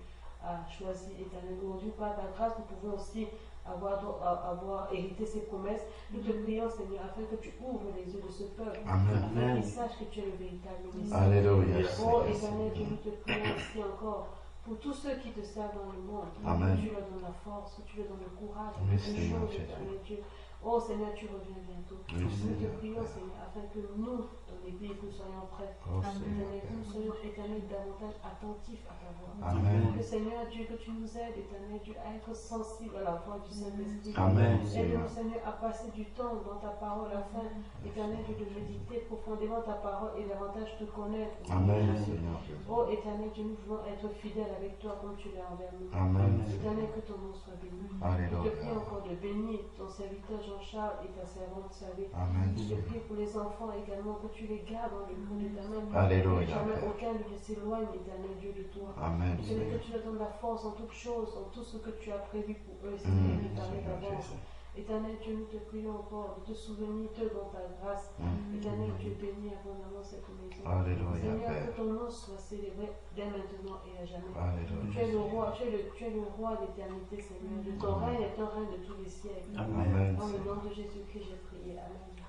Speaker 4: as choisi, éternel. Aujourd'hui, par ta grâce, nous pouvons aussi avoir hérité ces promesses. Nous te prions, Seigneur, afin que tu ouvres les yeux de ce peuple,
Speaker 1: Amen.
Speaker 4: afin qu'ils sachent que tu es le véritable ministre.
Speaker 1: Alléluia,
Speaker 4: Oh,
Speaker 1: Seigneur.
Speaker 4: éternel Dieu, nous te prions aussi encore pour tous ceux qui te servent dans le monde.
Speaker 1: Amen.
Speaker 4: Que tu leur donnes la force, que tu leur donnes le courage,
Speaker 1: Oui,
Speaker 4: les
Speaker 1: Seigneur
Speaker 4: choses,
Speaker 1: Jésus.
Speaker 4: éternel Dieu. Oh Seigneur, tu reviens bientôt.
Speaker 1: Oui,
Speaker 4: Nous te
Speaker 1: Seigneur.
Speaker 4: prions, Seigneur, afin que nous, dans l'Église, nous soyons prêts.
Speaker 1: Oh, Seigneur.
Speaker 4: Éternel, que nous soyons, éternel, davantage attentifs à ta voix.
Speaker 1: Amen.
Speaker 4: Que Seigneur Dieu, que tu nous aides, éternel Dieu, à être sensibles à la voix du Saint-Esprit.
Speaker 1: Amen,
Speaker 4: Aide-nous,
Speaker 1: Seigneur.
Speaker 4: Seigneur, à passer du temps dans ta parole afin, éternel Dieu, de méditer profondément ta parole et davantage te connaître.
Speaker 1: Amen, Seigneur Jésus.
Speaker 4: Oh éternel Dieu, nous voulons être fidèles avec toi comme tu l'es envers nous.
Speaker 1: Amen.
Speaker 4: Éternel, que ton nom soit béni. Je te prie
Speaker 1: Alléluia.
Speaker 4: encore de bénir ton serviteur Jean-Charles et ta servante Salée.
Speaker 1: Amen.
Speaker 4: Je te prie pour les enfants également, que tu les gardes dans le creux de ta main.
Speaker 1: Alléluia.
Speaker 4: Que jamais aucun ne s'éloigne, éternel Dieu, de toi.
Speaker 1: Amen,
Speaker 4: Que
Speaker 1: Seigneur.
Speaker 4: tu leur donnes la force en toutes choses, en tout ce que tu as prévu pour eux, Seigneur, qui t'arrive
Speaker 1: Seigneur
Speaker 4: d'avance.
Speaker 1: Jésus.
Speaker 4: Éternel Dieu, nous te prions encore de te souvenir d'eux dans ta grâce. Éternel Dieu, bénis abondamment cette maison.
Speaker 1: Alléluia,
Speaker 4: Seigneur, que
Speaker 1: Père.
Speaker 4: ton nom soit célébré dès maintenant et à jamais.
Speaker 1: Alléluia.
Speaker 4: Tu es le roi, tu es le roi d'éternité, Seigneur. De ton règne est un règne de tous les siècles.
Speaker 1: Amen.
Speaker 4: Dans le nom de Jésus-Christ, j'ai prié.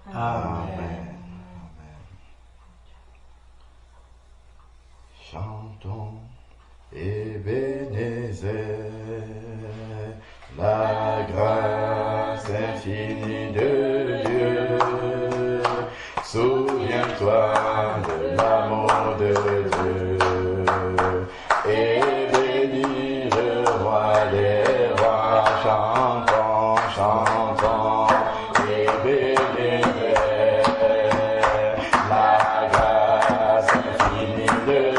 Speaker 4: Amen.
Speaker 1: Amen. Chantons Ebenezer, la grâce infinie de Dieu. Souviens-toi de l'amour de Dieu et bénis le roi des rois. Chantons, chantons Ebenezer, la grâce infinie de Dieu.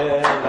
Speaker 1: Amen.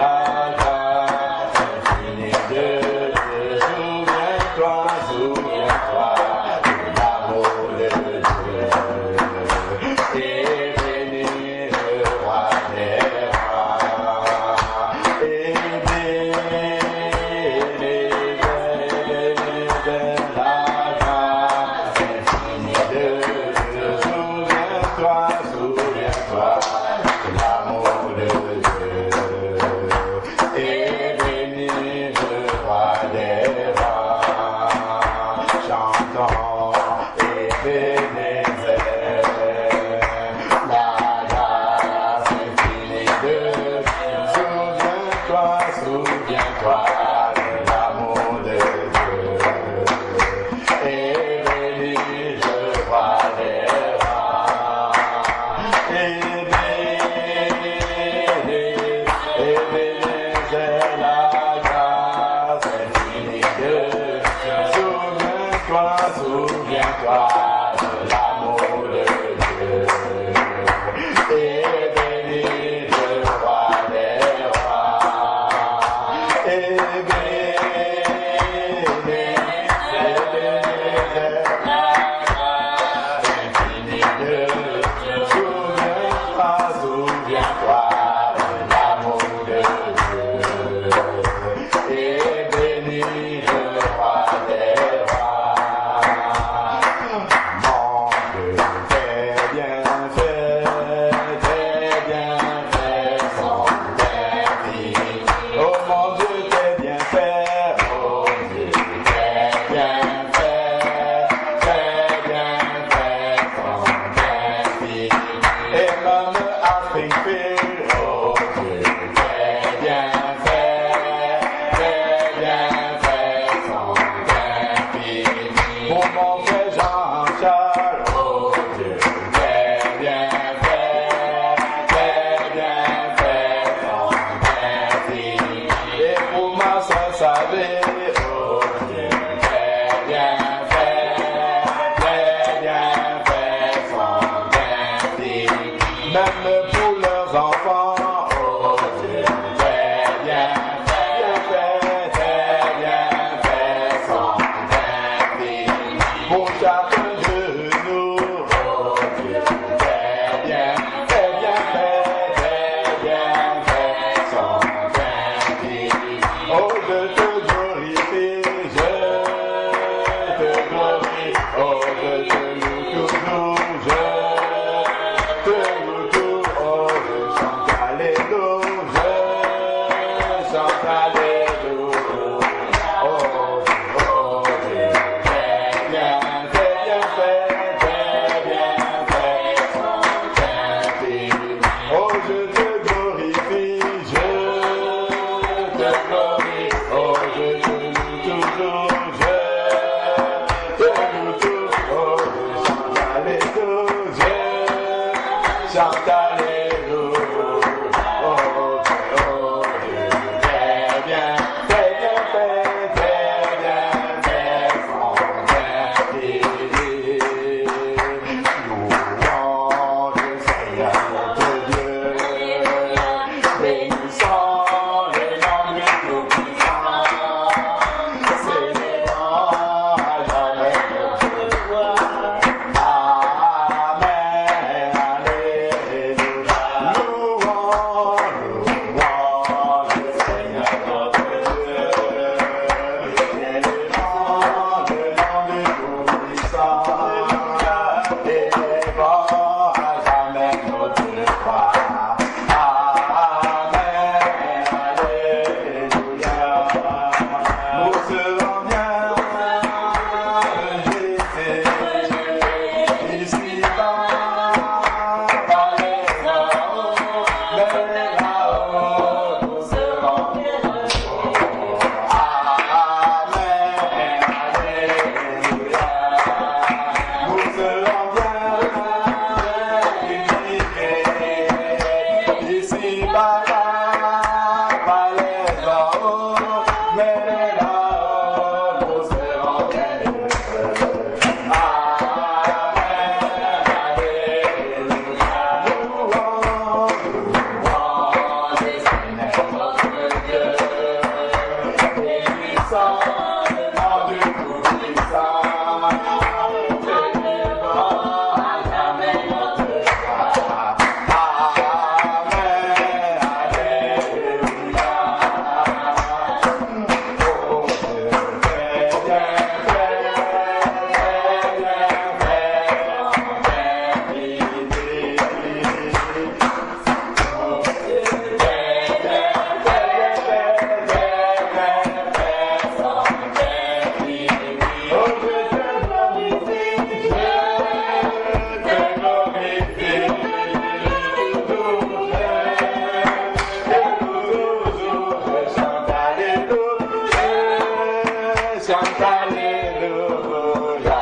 Speaker 1: chante Alléluia.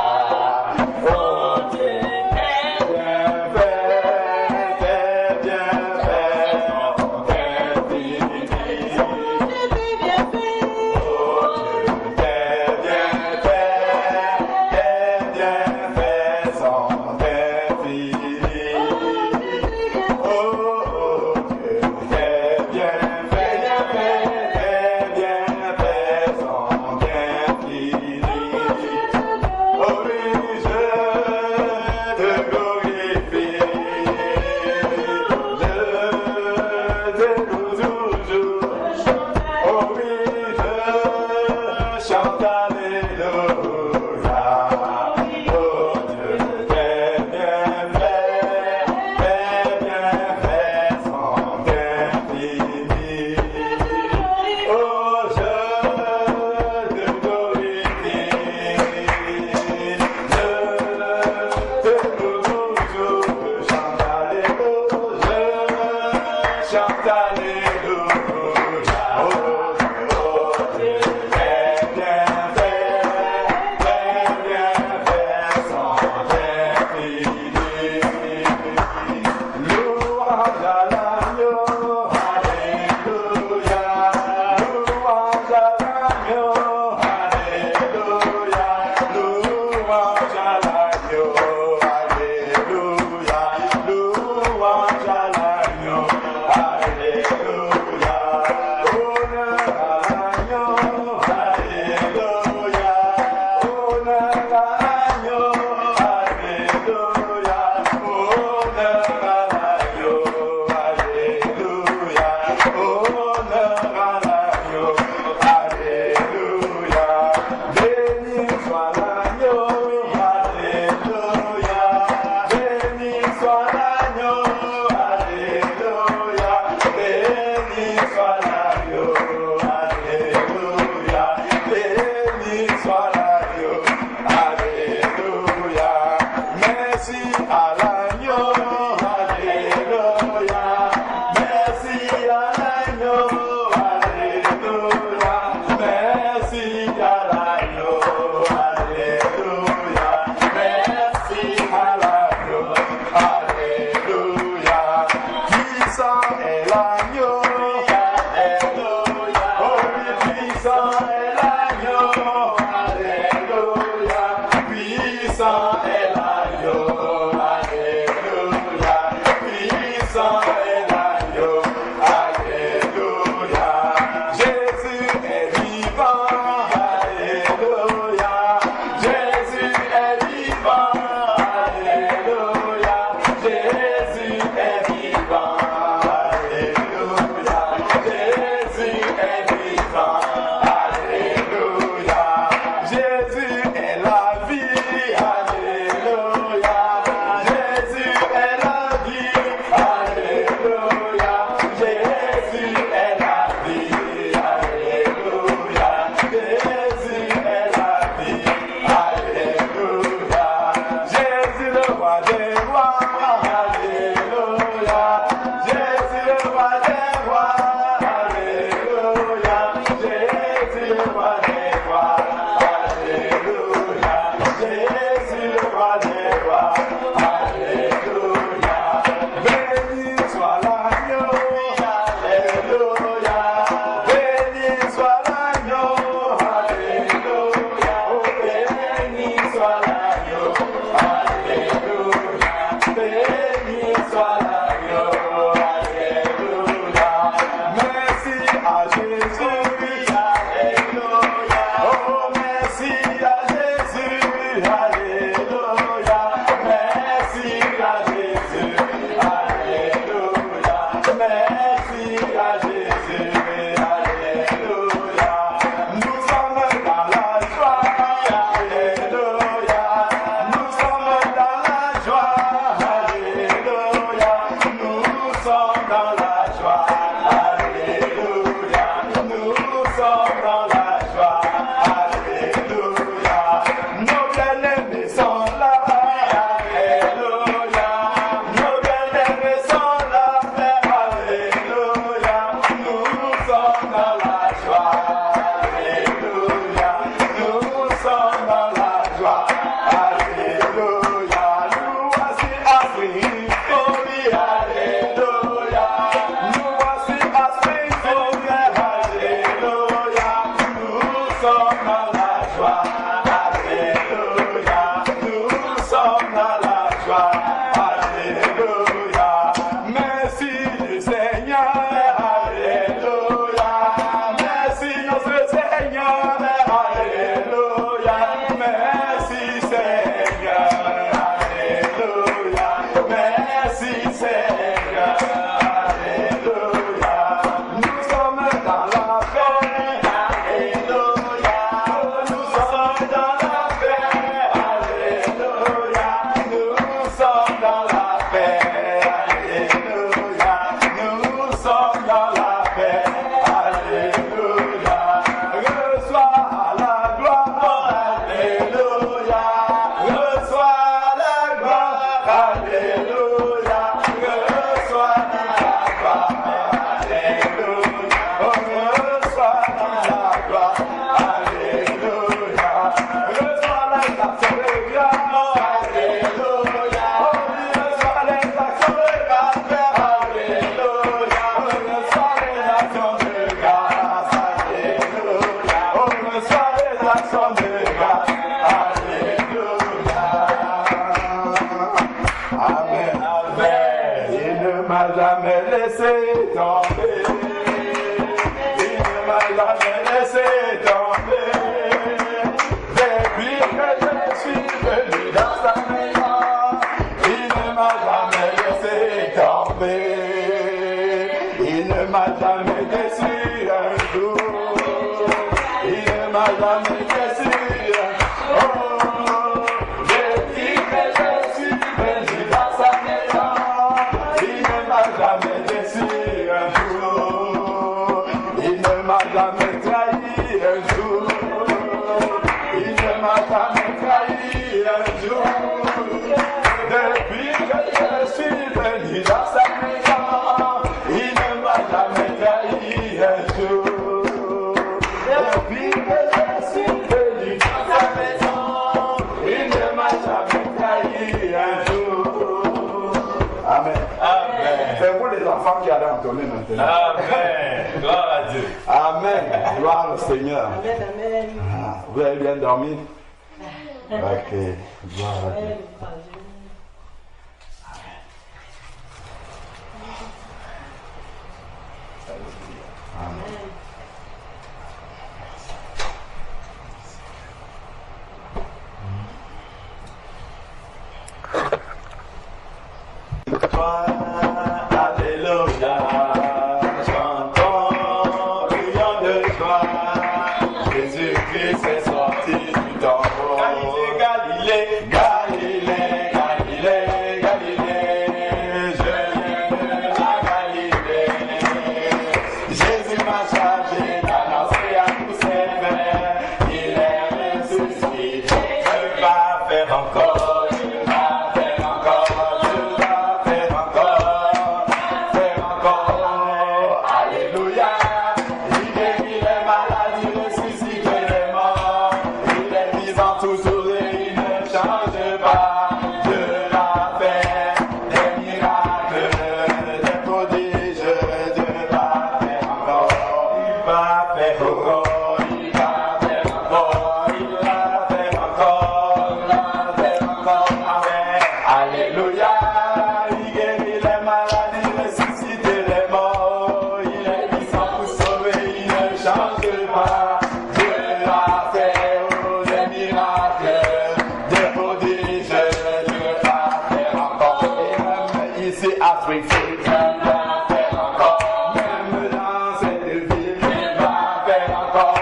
Speaker 1: Oh Dieu, t'es bien fait, t'es bien fait, t'es fini. T'es bien fait. Oh Dieu, t'es bien fait, sans t'es fini. Oh Dieu, t'es bien fait, sans t'es fini. Oh oui, je te glorifie, je te loue toujours. Oh oui, je chante Alléluia. Oh Dieu, t'es bien fait, sans t'es fini. Oh, je te glorifie, je te loue toujours, je chante Alléluia, je chante Alléluia. Oh Dieu, t'es bien fait, sans t'es fini. Louange à l'agneau, Alléluia. Louange à l'agneau, Alléluia. Louange à l'agneau, Alléluia. Louange à l'agneau, Alléluia. Honneur à l'agneau, Alléluia. Honneur à l'agneau, Alléluia. Honneur à l'agneau, Alléluia. Honneur à l'agneau, Alléluia. Béni soit l'agneau, Alléluia. Béni soit l'agneau, Alléluia. Béni soit l'agneau, Alléluia. Béni soit l'agneau, Alléluia. Merci à l'agneau, Alléluia. Merci à l'agneau, Alléluia. Merci à l'agneau, Alléluia. Merci à l'agneau, Alléluia. Puissant est l'agneau, Alléluia. Oh oui, puissant est l'agneau, Alléluia. Puissant est l'agneau, Alléluia. Puissant est l'agneau, Alléluia. Jésus est vivant, Alléluia. Jésus est vivant, Alléluia. Jésus est vivant, Alléluia. Jésus est vivant, Alléluia. Jésus est la vie, Alléluia. Jésus est la vie, Alléluia. Jésus est la vie, Alléluia. Jésus est la vie, Alléluia. Jésus le roi des rois, Alléluia. Jésus le roi des rois, Alléluia. Jésus le roi des rois, Alléluia. Jésus le roi des rois, Alléluia. Béni soit l'agneau, Alléluia. paix. Alléluia. Reçois la gloire. Alléluia. Reçois la gloire. Alléluia. Reçois la gloire. Alléluia. Reçois la gloire. Alléluia. Reçois l'exaltation de grâce. Alléluia. Reçois l'exaltation de grâce. Alléluia. Reçois l'exaltation de grâce. Alléluia. Reçois l'exaltation de grâce. Alléluia. Amen. Amen. Il ne m'a jamais laissé tomber. Il ne m'a jamais laissé tomber. Depuis que je suis venu dans sa maison, il ne m'a jamais laissé tomber. Il ne m'a jamais déçu un jour. Il ne m'a jamais déçu un jour. Depuis que je suis venu dans sa maison, il ne m'a jamais déçu un jour. Il ne m'a jamais trahi un jour. Il ne m'a jamais trahi un jour. Depuis que je suis venu dans sa maison, il ne m'a jamais trahi un jour. Depuis que je suis venu dans sa maison, il ne m'a jamais trahi un jour. Amen. Amen. C'est pour les enfants qui allaient entonner maintenant.
Speaker 2: Amen. Gloire à Dieu.
Speaker 1: Amen. Gloire au Seigneur.
Speaker 4: Amen, amen.
Speaker 1: Ah, vous avez bien dormi? Ok. Gloire à Dieu. Amen. Alléluia, chantons, prions de joie. Jésus-Christ est sorti du tombeau. Galilée, Galilée, Galilée, Galilée, je viens de la Galilée. Jésus m'a chargé d'annoncer à tous ses frères, il est ressuscité. Je vais faire encore, je vais faire encore, je vais faire encore. Alléluia. Il guérit les maladies, ressuscite les morts. Il est vivant toujours et il ne change pas. Je la fais des miracles, des prodiges. Je vais faire encore. Il va faire encore. Il va faire encore. Il va faire encore. Il va faire encore. Amen. Alléluia. Il guérit les maladies, ressuscite les morts. Il est puissant pour sauver, il ne change pas. Dieu a fait des miracles, des prodiges. Dieu va faire encore. Et même ici à Springfield, il va faire encore. Même dans cette ville, il va faire encore.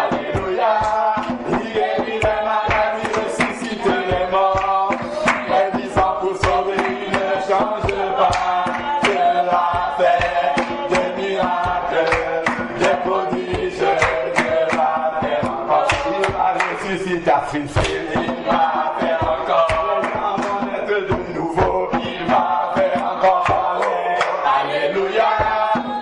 Speaker 1: Alléluia. Il guérit les maladies, ressuscite les morts. Il est puissant pour sauver, il ne change pas. Dieu a fait des miracles, des prodiges. Dieu va faire encore. Il va ressusciter à Springfield. Il va faire encore. Les gens vont naître de nouveau. Il va faire encore. Alléluia.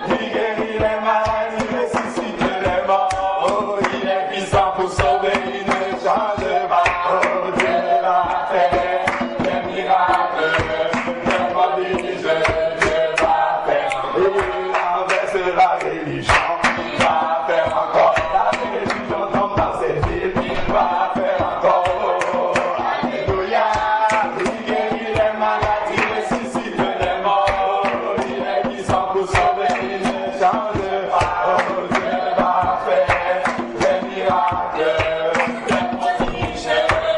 Speaker 1: Il guérit les maladies, ressuscite les morts. Oh, il est puissant pour sauver, il ne change pas. Oh, Dieu va faire des miracles, des prodiges. Dieu va faire. Il renverse la religion. Il va faire encore. La religion tombe dans cette ville. Il va faire encore. Alléluia. Il guérit les maladies, ressuscite les morts. Il est puissant pour sauver, il ne change pas. Oh, Dieu va faire des miracles, des prodiges.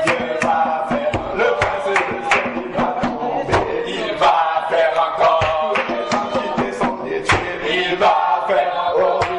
Speaker 1: Dieu va faire. Le prince de ciel, il va tomber. Il va faire encore. Les gens qui sont détruits, il va faire. Oh, il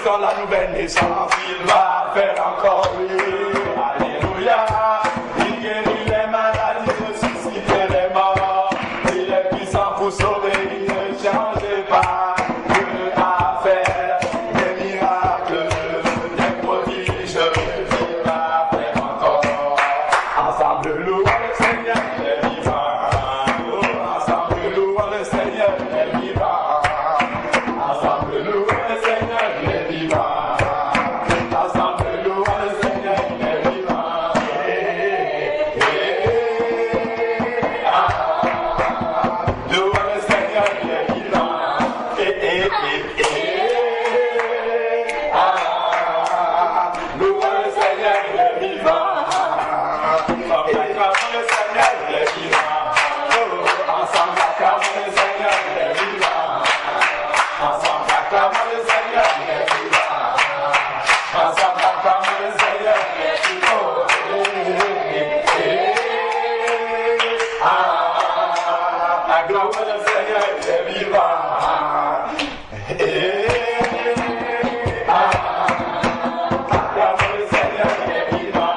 Speaker 1: connaissons la nouvelle naissance, il va faire encore lui. Alléluia. Il guérit les maladies, ressuscite les morts. Il est puissant pour sauver, il ne change pas. Dieu a fait des miracles, des prodiges, il va faire encore. Ensemble, louons le Seigneur, il est vivant. Ensemble, louons le Seigneur, il est vivant. Ensemble, louons le Seigneur, il est vivant. Ensemble, louons le Seigneur, il est vivant. Louons le Seigneur, il est vivant. Louons le Seigneur, il est vivant. Acclamons le Seigneur, il est vivant. Ensemble, acclamons le Seigneur, il est vivant. Ensemble, acclamons le Seigneur, il est vivant. Ensemble, acclamons le Seigneur, il est vivant. Acclamons le Seigneur, il est vivant. Acclamons le Seigneur, il est vivant.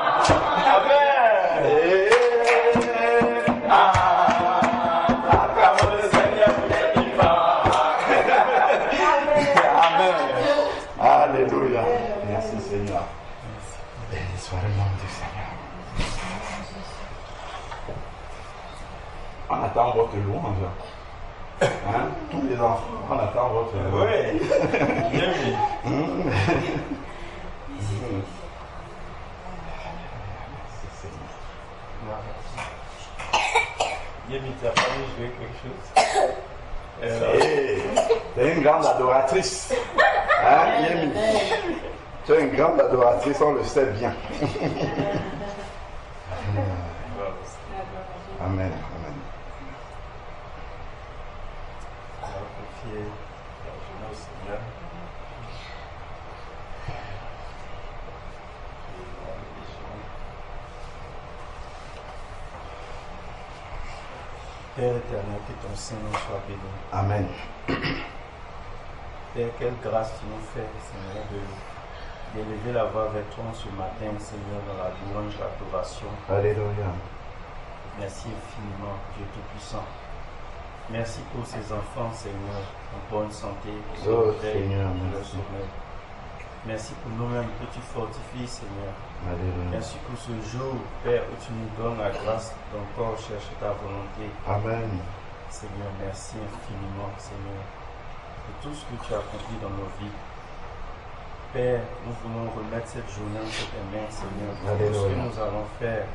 Speaker 1: Acclamons le Seigneur, il est vivant. Amen. Alléluia. Merci Seigneur. Béni soit le nom du Seigneur. On attend votre louange. Hein? Tous les enfants, on attend votre louange.
Speaker 2: Oui. Bien vu.
Speaker 1: Merci Seigneur.
Speaker 2: Yemi, tu as pas jouer quelque chose?
Speaker 1: Hey, tu es une grande adoratrice. Hein, Yemi? Tu es une grande adoratrice, on le sait bien. Amen. Amen.
Speaker 2: On va confier la journée au Seigneur. Père éternel, que ton Saint-Nom soit béni.
Speaker 1: Amen.
Speaker 2: Père, quelle grâce tu nous fais, Seigneur, d'élever la voix vers toi ce matin, Seigneur, dans la louange, l'adoration.
Speaker 1: Alléluia.
Speaker 2: Merci infiniment, Dieu Tout-Puissant. Merci pour ces enfants, Seigneur, en bonne santé, pour
Speaker 1: Oh,
Speaker 2: leur veille,
Speaker 1: Seigneur,
Speaker 2: pour leur
Speaker 1: merci.
Speaker 2: sommeil. Merci pour nous-mêmes que tu fortifies, Seigneur.
Speaker 1: Alléluia.
Speaker 2: Merci pour ce jour, Père, où tu nous donnes la grâce d'encore chercher ta volonté.
Speaker 1: Amen.
Speaker 2: Seigneur, merci infiniment, Seigneur, pour tout ce que tu as accompli dans nos vies. Père, nous voulons remettre cette journée entre tes mains, Seigneur. Tout ce que nous allons faire,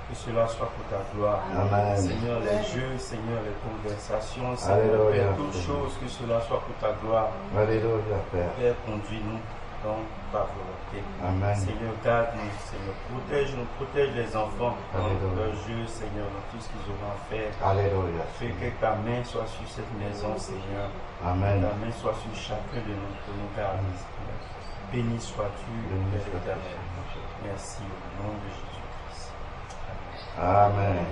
Speaker 2: que cela soit pour ta gloire.
Speaker 1: Amen.
Speaker 2: Seigneur, les jeux, Seigneur, les conversations, Seigneur,
Speaker 1: Alléluia.
Speaker 2: Père, toutes choses, que cela soit pour ta gloire.
Speaker 1: Alléluia, Père.
Speaker 2: Père, conduis-nous dans ta volonté.
Speaker 1: Amen.
Speaker 2: Seigneur, garde-nous, Seigneur, protège-nous, protège les enfants dans
Speaker 1: Alléluia.
Speaker 2: leurs jeux, Seigneur, dans tout ce qu'ils auront à faire.
Speaker 1: Alléluia.
Speaker 2: Fais que ta main soit sur cette maison, Seigneur.
Speaker 1: Amen.
Speaker 2: Ta main soit sur chacun de nous pour nous garder, Seigneur. Béni sois-tu,
Speaker 1: Béni
Speaker 2: Père
Speaker 1: sois-tu,
Speaker 2: éternel. Merci au nom de Jésus-Christ.
Speaker 1: Amen.